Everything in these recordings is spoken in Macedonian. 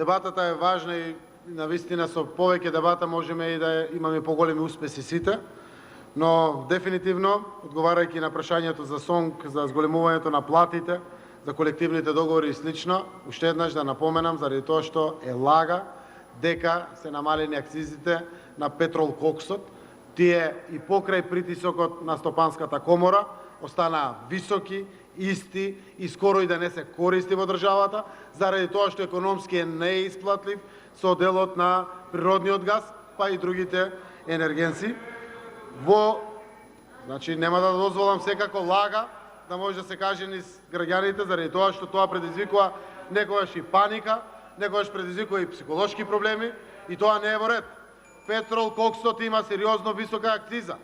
Дебатата е важна и навистина со повеќе дебата можеме и да имаме поголеми успеси сите, но дефинитивно, одговарајќи на прашањето за СОНК, за зголемувањето на платите, за колективните договори и слично, уште еднаш да напоменам заради тоа што е лага дека се намалени акцизите на петрол коксот, тие и покрај притисокот на Стопанската комора останаа високи, исти и скоро и да не се користи во државата, заради тоа што економски е неисплатлив со делот на природниот газ, па и другите енергенси. Значи, нема да дозволам секако лага да може да се каже низ граѓаните, заради тоа што тоа предизвикува некогаш и паника, некогаш предизвикува и психолошки проблеми, и тоа не е во ред. Петрол коксот има сериозно висока акциза.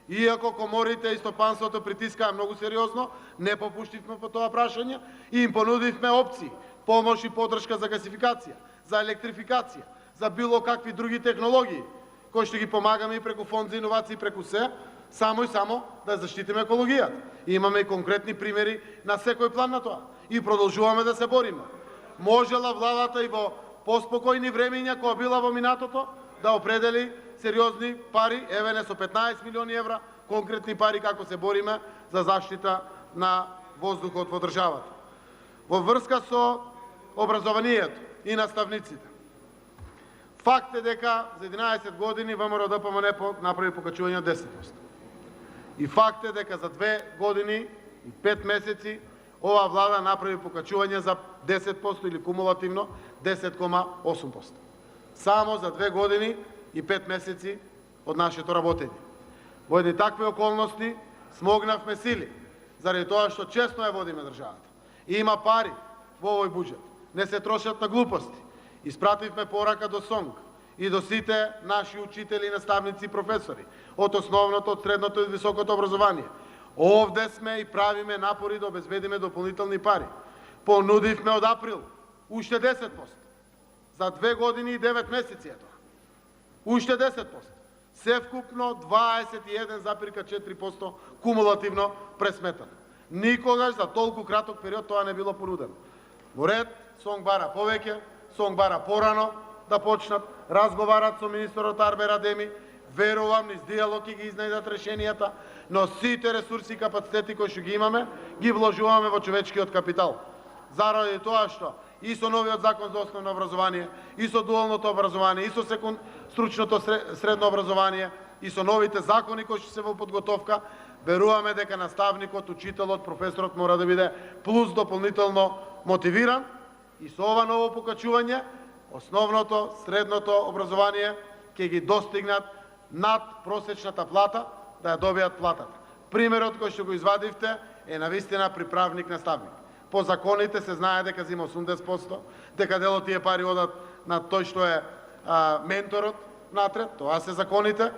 Иако коморите и стопанството притискаа многу сериозно, не попуштивме по тоа прашање и им понудивме опции, помош и поддршка за гасификација, за електрификација, за било какви други технологии, кои што ги помагаме и преку фонд за иновации, преку се, само и само да заштитиме екологијата. И имаме и конкретни примери на секој план на тоа. И продолжуваме да се бориме. Можела владата и во поспокојни времења, кога била во минатото, да определи сериозни пари, еве не со 15 милиони евра, конкретни пари како се бориме за заштита на воздухот во државата. Во врска со образованието и наставниците. Факт е дека за 11 години ВМРО ДПМН направи покачување од 10%. И факт е дека за 2 години и 5 месеци оваа влада направи покачување за 10% или кумулативно 10,8%. Само за 2 години и 5 месеци од нашето работење. Во едни такви околности смогнавме сили, заради тоа што честно ја водиме државата. И има пари во овој буџет. Не се трошат на глупости. Испративме порака до СОНК и до сите наши учители, наставници и професори, од основното, од средното и високото образование. Овде сме и правиме напори да обезбедиме дополнителни пари. Понудивме од април уште 10%. За 2 години и 9 месеци е тоа. Уште 10%. Севкупно 21,4% кумулативно пресметано. Никогаш за толку краток период тоа не било понудено. Во ред, СОНК бара повеќе, СОНК бара порано да почнат, разговарат со министерот Арбер Адеми, верувам низ диалог и ги изнајдат решенијата, но сите ресурси и капацитети кои што ги имаме, ги вложуваме во човечкиот капитал. Заради тоа што и со новиот закон за основно образование, и со дуалното образование, и со стручното средно образование, и со новите закони кои што се во подготовка, веруваме дека наставникот, учителот, професорот мора да биде плюс дополнително мотивиран и со ова ново покачување основното, средното образование ќе ги достигнат над просечната плата, да ја добијат платата. Примерот кој што го извадивте е навистина приправник наставник. По законите се знае дека зима 80%, дека дел од тие пари одат на тој што е менторот натре, тоа се законите.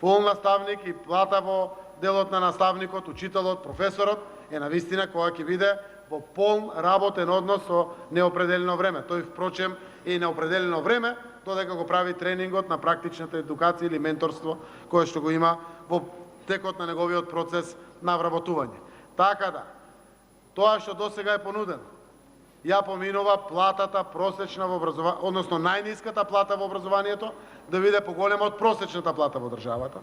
Фул наставник и плата во делот на наставникот, учителот, професорот е навистина кога ќе биде во полн работен однос со неопределено време. Тој впрочем е и неопределено време, додека го прави тренингот на практичната едукација или менторство кое што го има во текот на неговиот процес на вработување. Така да, тоа што досега е понудено, ја поминува платата просечна во образованието, односно најниската плата во образованието да биде поголема од просечната плата во државата.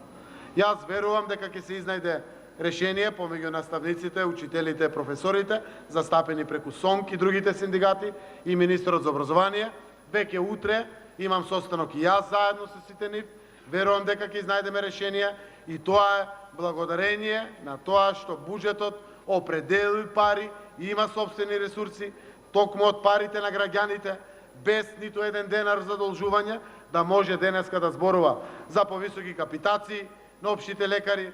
Јас верувам дека ќе се изнајде решение помеѓу наставниците, учителите, професорите, застапени преку СОНК и другите синдикати и министерот за образование. Веќе утре имам состанок и јас заедно со сите нив. Верувам дека ќе изнајдеме решение и тоа е благодарение на тоа што буџетот определи пари и има собствени ресурси, токму од парите на граѓаните, без ниту еден денар задолжување, да може денеска да зборува за повисоки капитации на општите лекари,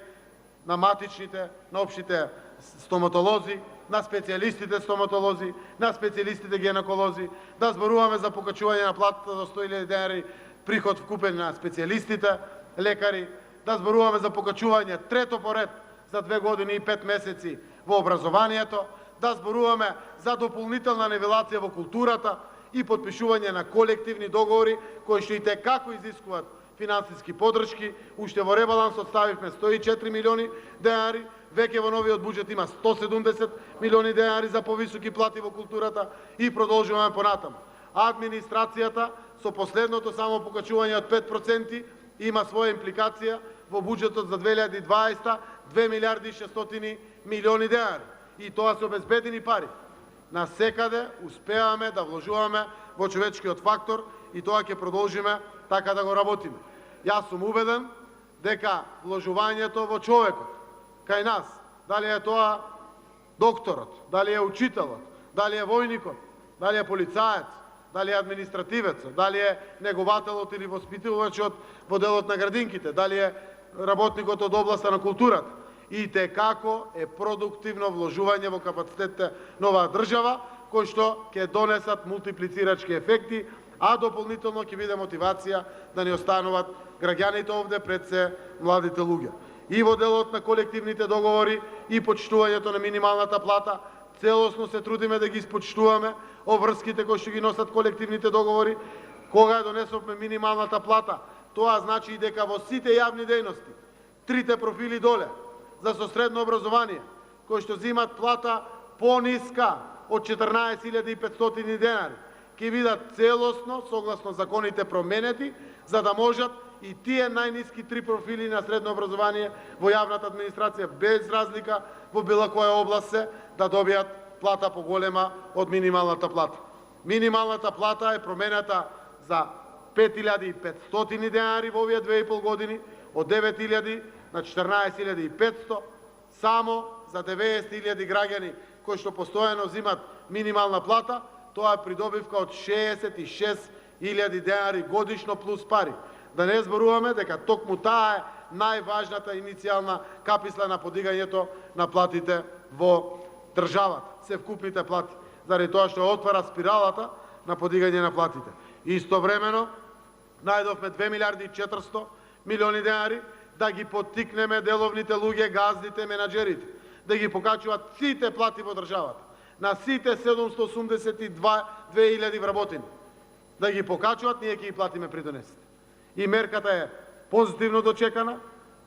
на матичните, на општите стоматолози, на специјалистите стоматолози, на специјалистите гинеколози, да зборуваме за покачување на платата до 100.000 денари, приход вкупен на специјалистите лекари, да зборуваме за покачување трето поред за 2 години и 5 месеци во образованието, да зборуваме за дополнителна нивелација во културата и подпишување на колективни договори кои што и те како изискуваат финансиски поддршки. Уште во ребалансот ставивме 104 милиони денари, веќе во новиот буџет има 170 милиони денари за повисоки плати во културата и продолжуваме понатаму. администрацијата со последното само покачување од 5% има своја импликација во буџетот за 2020 2 милиарди и 600 милиони денари. И тоа се обезбедени пари. На секаде успеаме да вложуваме во човечкиот фактор и тоа ќе продолжиме така да го работиме. Јас сум убеден дека вложувањето во човекот кај нас, дали е тоа докторот, дали е учителот, дали е војникот, дали е полицаец, дали е административецот, дали е негователот или воспитувачот во делот на градинките, дали е работникот од областа на културата, и те како е продуктивно вложување во капацитетите на оваа држава, кои што ќе донесат мултиплицирачки ефекти, а дополнително ќе биде мотивација да ни остануваат граѓаните овде, пред се младите луѓе. И во делот на колективните договори и почитувањето на минималната плата, целосно се трудиме да ги испочитуваме обврските кои што ги носат колективните договори. Кога донесовме минималната плата, тоа значи и дека во сите јавни дејности, трите профили доле за со средно образование, кои што земат плата пониска од 14.500 денари, ќе бидат целосно, согласно законите, променети, за да можат и тие најниски три профили на средно образование во јавната администрација, без разлика во било која област се, да добијат плата поголема од минималната плата. Минималната плата е променета за 5.500 денари во овие 2,5 години, од 9.000 на 14.500, само за 90.000 граѓани кои што постојано земат минимална плата. Тоа е придобивка од 66.000 денари годишно плюс пари. Да не зборуваме дека токму таа е најважната иницијална каписла на подигањето на платите во државата, севкупните плати, заради тоа што отвара спиралата на подигање на платите. Истовремено, најдовме 2 милиарди и 400 милиони денари да ги поттикнеме деловните луѓе, газдите, менаџерите, да ги покачуваат сите плати во државата, на сите 782.000 вработени, да ги покачуваат, ние ќе ги платиме придонесите. И мерката е позитивно дочекана,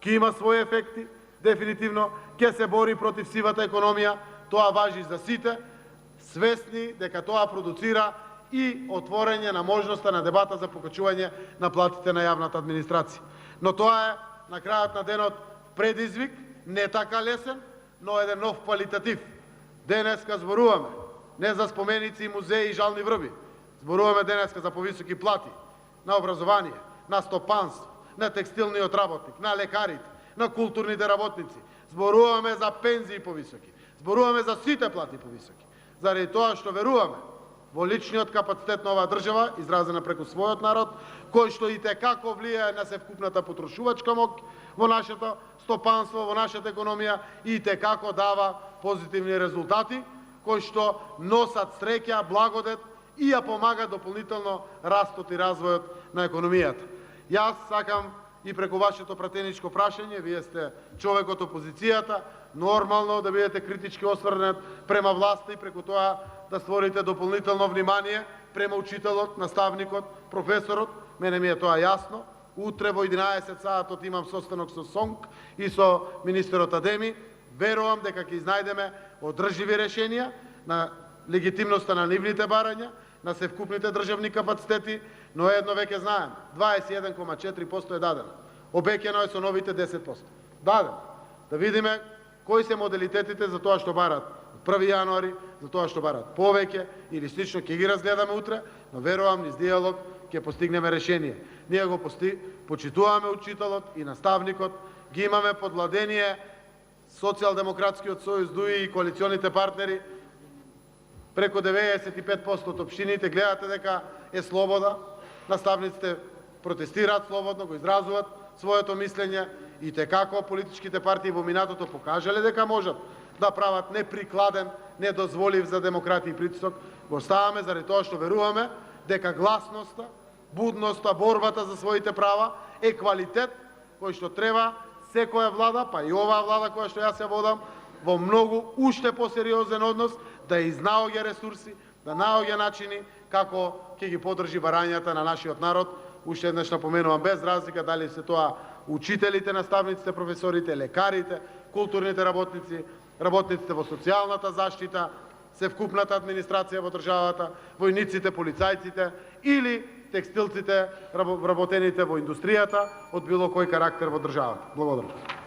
ќе има своји ефекти, дефинитивно ќе се бори против сивата економија, тоа важи за сите, свесни дека тоа продуцира и отворење на можноста на дебата за покачување на платите на јавната администрација. Но тоа е на крајот на денот предизвик, не така лесен, но еден нов квалитатив. Денеска зборуваме не за споменици, музеи и жални врби. Зборуваме денеска за повисоки плати на образование, на стопанство, на текстилниот работник, на лекарите, на културните работници. Зборуваме за пензии повисоки. Зборуваме за сите плати повисоки. Заради тоа што веруваме во личниот капацитет на оваа држава, изразена преку својот народ, кој што и како влијае на севкупната потрошувачка моќ во нашето стопанство, во нашата економија, и како дава позитивни резултати, кои што носат среќа, благодет и ја помагат дополнително растот и развојот на економијата. Јас сакам и преку вашето пратеничко прашање, вие сте човек од опозицијата, нормално да бидете критички осврнет према власта и преку тоа да створите дополнително внимание према учителот, наставникот, професорот. Мене ми е тоа јасно. Утре во 11 саатот имам состанок со СОНК и со министерот Адеми. Верувам дека ќе изнајдеме одржливи решенија на легитимноста на нивните барања, на севкупните државни капацитети, но едно веќе знаем, 21,4% е дадено. Обеќано е со новите 10%. Дадено. Да видиме кои се моделитетите за тоа што барат од 1 јануари, за тоа што барат повеќе или слично, ќе ги разгледаме утре, но верувам низ диалог ќе постигнеме решение. Ние го почитуваме учителот и наставникот, ги имаме подвладение Социјалдемократскиот сојуз ДУИ и коалиционите партнери, преку 95% од општините гледате дека е слобода, наставниците протестираат слободно, го изразуваат своето мислење, и како политичките партии во минатото покажале дека можат да прават неприкладен, недозволив за демократија и притисок. Го ставаме заради тоа што веруваме дека гласноста, будноста, борбата за своите права е квалитет кој што треба секоја влада, па и оваа влада која што јас ја водам, во многу уште посериозен однос да изнаоѓа ресурси, да наоѓа начини како ќе ги подржи барањата на нашиот народ. Уште еднаш напоменувам, без разлика дали се тоа учителите, наставниците, професорите, лекарите, културните работници, работниците во социјалната заштита севкупната администрација во државата, војниците, полицајците или текстилците, вработените во индустријата од било кој карактер во државата. Благодарам.